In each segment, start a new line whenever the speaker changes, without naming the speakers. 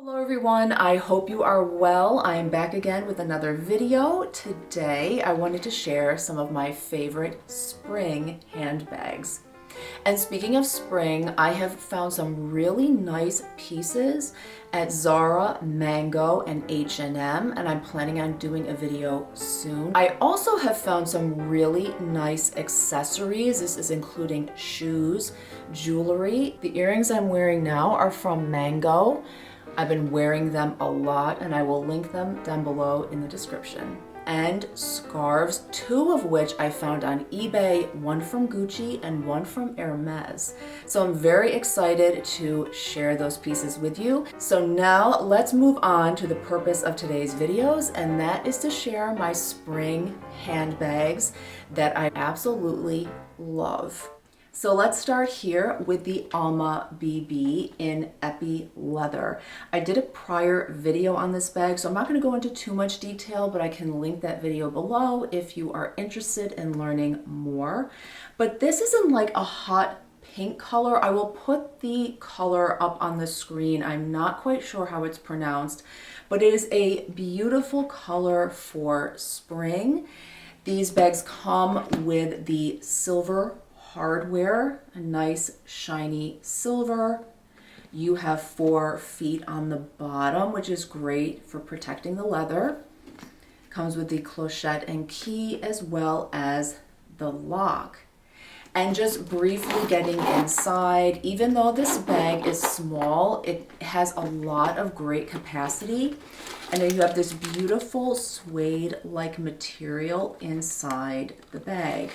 Hello everyone, I hope you are well. I am back again with another video. Today I wanted to share some of my favorite spring handbags. And speaking of spring, I have found some really nice pieces at Zara, Mango, and H&M, and I'm planning on doing a video soon. I also have found some really nice accessories. This is including shoes, jewelry. The earrings I'm wearing now are from Mango. I've been wearing them a lot and I will link them down below in the description. And scarves, two of which I found on eBay, one from Gucci and one from Hermes. So I'm very excited to share those pieces with you. So now let's move on to the purpose of today's videos, and that is to share my spring handbags that I absolutely love. So let's start here with the Alma BB in Epi leather. I did a prior video on this bag, so I'm not going to go into too much detail, but I can link that video below if you are interested in learning more. But this is in like a hot pink color. I will put the color up on the screen. I'm not quite sure how it's pronounced, but it is a beautiful color for spring. These bags come with the silver hardware, a nice shiny silver. You have 4 feet on the bottom, which is great for protecting the leather. Comes with the clochette and key as well as the lock. And just briefly getting inside, even though this bag is small, it has a lot of great capacity. And then you have this beautiful suede-like material inside the bag.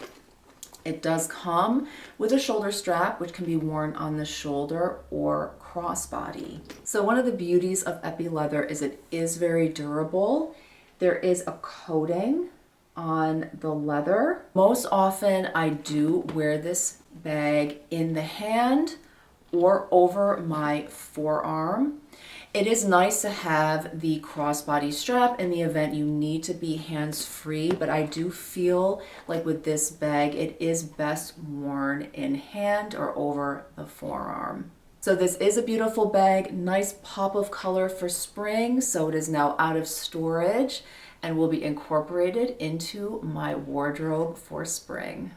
It does come with a shoulder strap, which can be worn on the shoulder or crossbody. So one of the beauties of Epi leather is it is very durable. There is a coating on the leather. Most often I do wear this bag in the hand or over my forearm. It is nice to have the crossbody strap in the event you need to be hands-free, but I do feel like with this bag, it is best worn in hand or over the forearm. So this is a beautiful bag, nice pop of color for spring, so it is now out of storage and will be incorporated into my wardrobe for spring.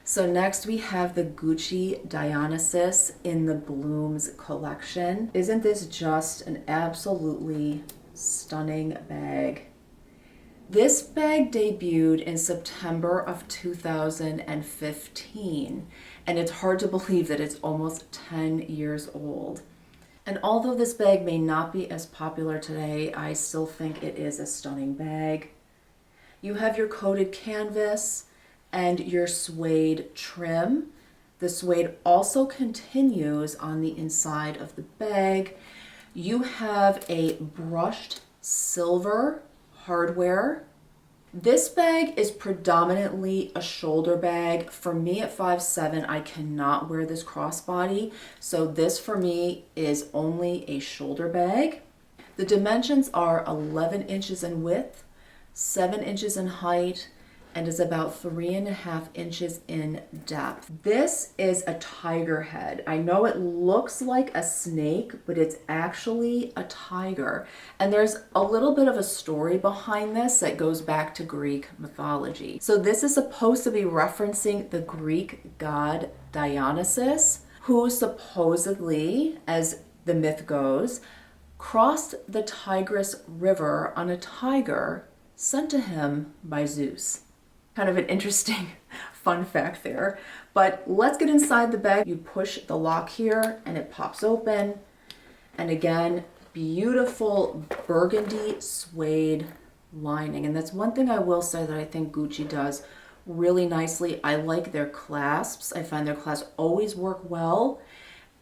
So next we have the Gucci Dionysus in the Blooms collection. Isn't this just an absolutely stunning bag? This bag debuted in September of 2015, and it's hard to believe that it's almost 10 years old. And although this bag may not be as popular today, I still think it is a stunning bag. You have your coated canvas and your suede trim. The suede also continues on the inside of the bag. You have a brushed silver hardware. This bag is predominantly a shoulder bag. For me at 5'7", I cannot wear this crossbody, so this for me is only a shoulder bag. The dimensions are 11 inches in width, 7 inches in height, and is about 3.5 inches in depth. This is a tiger head. I know it looks like a snake, but it's actually a tiger. And there's a little bit of a story behind this that goes back to Greek mythology. So this is supposed to be referencing the Greek god Dionysus, who supposedly, as the myth goes, crossed the Tigris River on a tiger sent to him by Zeus. Kind of an interesting fun fact there. But let's get inside the bag. You push the lock here and it pops open. And again, beautiful burgundy suede lining. And that's one thing I will say that I think Gucci does really nicely. I like their clasps. I find their clasps always work well.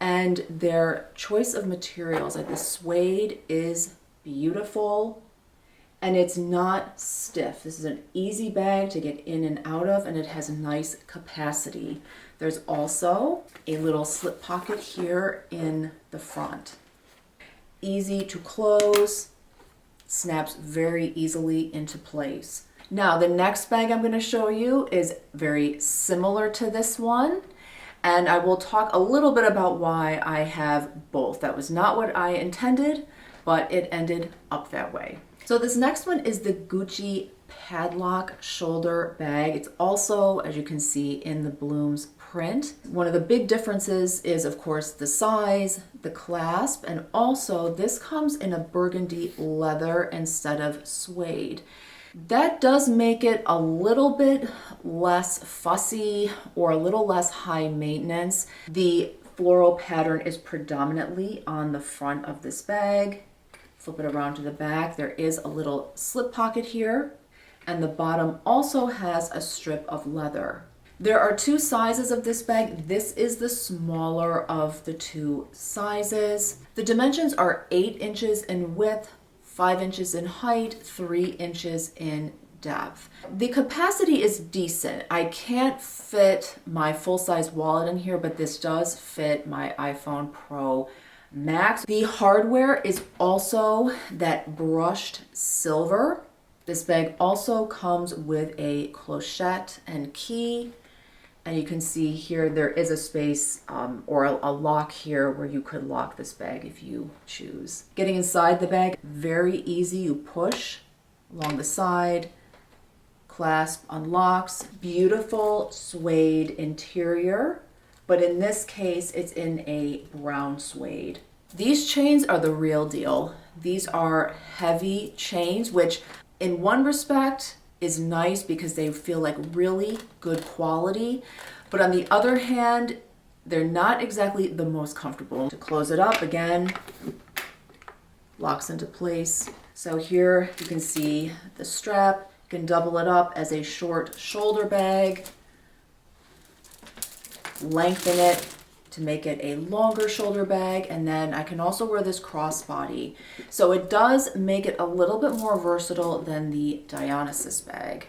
And their choice of materials, like the suede is beautiful. And it's not stiff. This is an easy bag to get in and out of, and it has nice capacity. There's also a little slip pocket here in the front. Easy to close, snaps very easily into place. Now, the next bag I'm going to show you is very similar to this one, and I will talk a little bit about why I have both. That was not what I intended, but it ended up that way. So this next one is the Gucci padlock shoulder bag. It's also, as you can see, in the Blooms print. One of the big differences is, of course, the size, the clasp, and also this comes in a burgundy leather instead of suede. That does make it a little bit less fussy or a little less high maintenance. The floral pattern is predominantly on the front of this bag. Flip it around to the back. There is a little slip pocket here, and the bottom also has a strip of leather. There are two sizes of this bag. This is the smaller of the two sizes. The dimensions are 8 inches in width, 5 inches in height, 3 inches in depth. The capacity is decent. I can't fit my full-size wallet in here, but this does fit my iPhone Pro Max. The hardware is also that brushed silver. This bag also comes with a clochette and key. And you can see here there is a space or a lock here where you could lock this bag if you choose. Getting inside the bag, very easy. You push along the side, clasp unlocks. Beautiful suede interior, but in this case it's in a brown suede. These chains are the real deal. These are heavy chains, which in one respect is nice because they feel like really good quality, but on the other hand, they're not exactly the most comfortable. To close it up again, locks into place. So here you can see the strap. You can double it up as a short shoulder bag, lengthen it to make it a longer shoulder bag, and then I can also wear this crossbody. So it does make it a little bit more versatile than the Dionysus bag.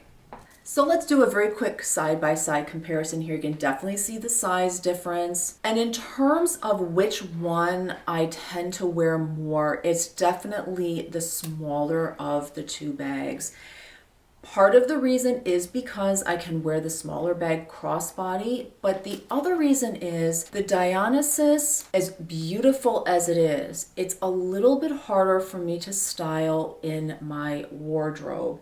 So let's do a very quick side-by-side comparison here. You can definitely see the size difference. And in terms of which one I tend to wear more, it's definitely the smaller of the two bags. Part of the reason is because I can wear the smaller bag crossbody, but the other reason is the Dionysus, as beautiful as it is, it's a little bit harder for me to style in my wardrobe.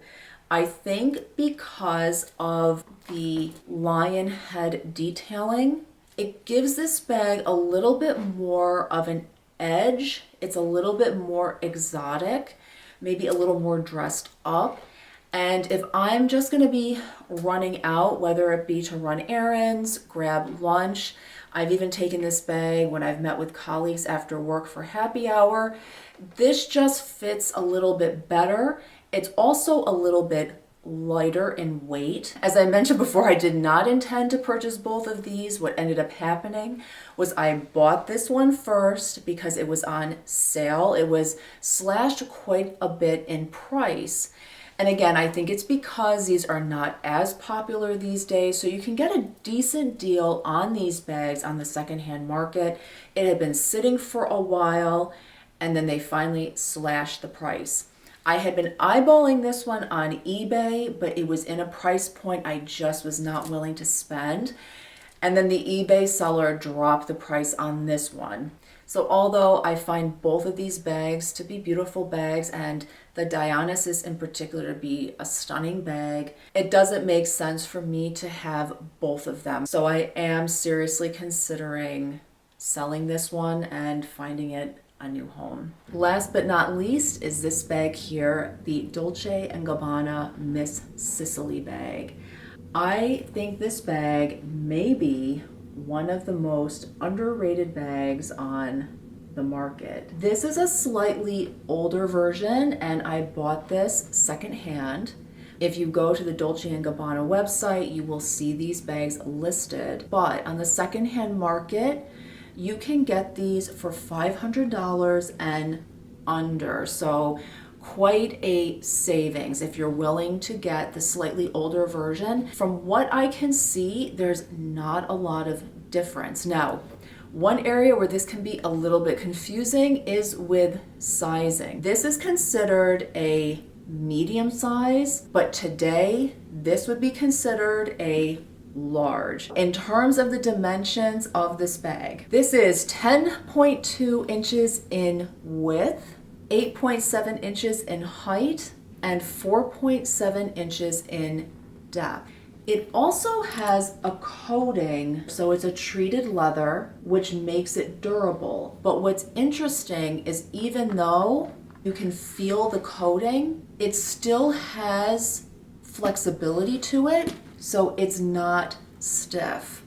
I think because of the lion head detailing, it gives this bag a little bit more of an edge. It's a little bit more exotic, maybe a little more dressed up. And if I'm just going to be running out, whether it be to run errands, grab lunch, I've even taken this bag when I've met with colleagues after work for happy hour, this just fits a little bit better. It's also a little bit lighter in weight. As I mentioned before, I did not intend to purchase both of these. What ended up happening was I bought this one first because it was on sale. It was slashed quite a bit in price. And again, I think it's because these are not as popular these days, so you can get a decent deal on these bags on the secondhand market. It had been sitting for a while, and then they finally slashed the price. I had been eyeballing this one on eBay, but it was in a price point I just was not willing to spend. And then the eBay seller dropped the price on this one. So although I find both of these bags to be beautiful bags, and the Dionysus in particular to be a stunning bag, it doesn't make sense for me to have both of them. So I am seriously considering selling this one and finding it a new home. Last but not least is this bag here, the Dolce&Gabbana Miss Sicily bag. I think this bag may be one of the most underrated bags on the market. This is a slightly older version, and I bought this secondhand. If you go to the Dolce&Gabbana website, you will see these bags listed, but on the secondhand market, you can get these for $500 and under. So quite a savings if you're willing to get the slightly older version. From what I can see, there's not a lot of difference. Now, one area where this can be a little bit confusing is with sizing. This is considered a medium size, but today this would be considered a large. In terms of the dimensions of this bag, this is 10.2 inches in width, 8.7 inches in height and 4.7 inches in depth. It also has a coating, so it's a treated leather, which makes it durable. But what's interesting is even though you can feel the coating, it still has flexibility to it, so it's not stiff.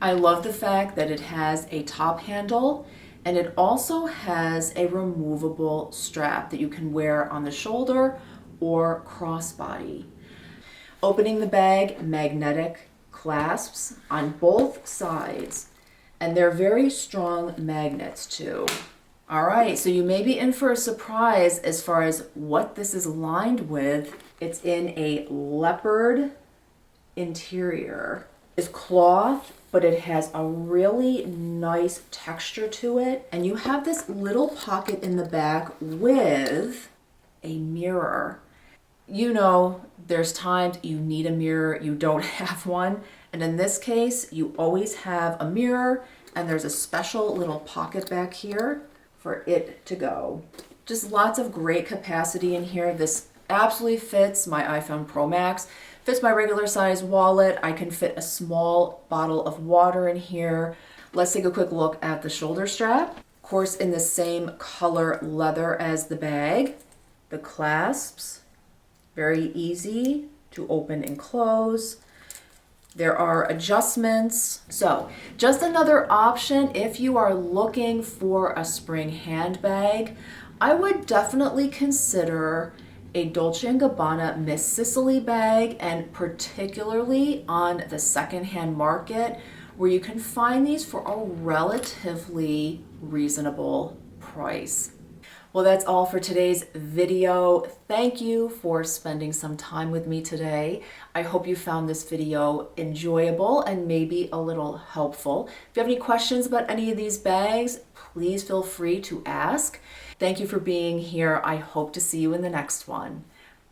I love the fact that it has a top handle, and it also has a removable strap that you can wear on the shoulder or crossbody. Opening the bag, magnetic clasps on both sides, and they're very strong magnets too. All right, so you may be in for a surprise as far as what this is lined with. It's in a leopard interior. It's cloth, but it has a really nice texture to it. And you have this little pocket in the back with a mirror. You know, there's times you need a mirror, you don't have one. And in this case, you always have a mirror, and there's a special little pocket back here for it to go. Just lots of great capacity in here. This absolutely fits my iPhone Pro Max, fits my regular size wallet. I can fit a small bottle of water in here. Let's take a quick look at the shoulder strap. Of course, in the same color leather as the bag. The clasps, very easy to open and close. There are adjustments. So just another option if you are looking for a spring handbag. I would definitely consider a Dolce & Gabbana Miss Sicily bag, and particularly on the secondhand market where you can find these for a relatively reasonable price. Well, that's all for today's video. Thank you for spending some time with me today. I hope you found this video enjoyable and maybe a little helpful. If you have any questions about any of these bags, please feel free to ask. Thank you for being here. I hope to see you in the next one.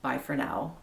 Bye for now.